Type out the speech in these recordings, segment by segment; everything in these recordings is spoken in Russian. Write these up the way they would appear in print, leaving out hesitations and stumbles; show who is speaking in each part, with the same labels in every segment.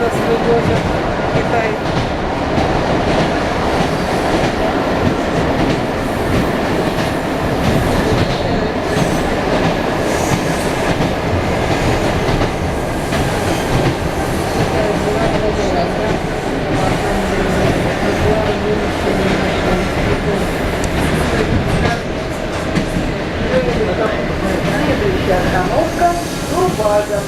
Speaker 1: нас вывозят в Китай.
Speaker 2: Следующая остановка Турбаза.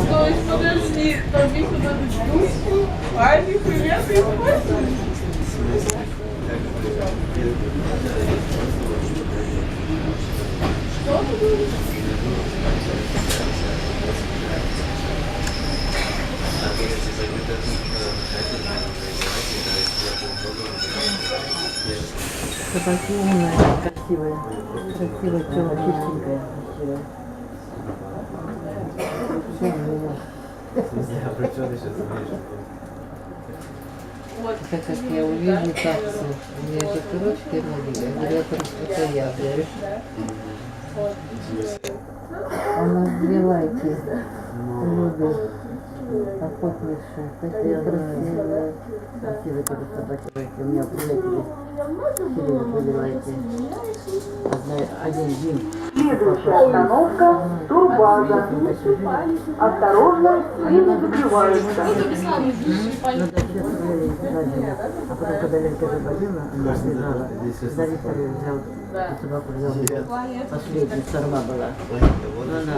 Speaker 1: Стой, подожди, там их надо чувствовать. Али, привет, что ты говоришь?
Speaker 3: Собаки умная, красивая. Красивая, черная, чистенькая. Красивая. Так как я увижу таксу, у меня же курочки ноги, я говорю, это я, говорю. Она две лайки любит, охотнейшая, такие красивые. Красивые тоже собаки. У меня приятели сильно были лайки. Один день.
Speaker 2: Следующая остановка Турбаза. Осторожно, двери закрываются.
Speaker 3: Надо все проверить сзади. А потом, когда Ленка заболела, она связала. За Виктора взял, собаку взял. Последняя сорва была. Она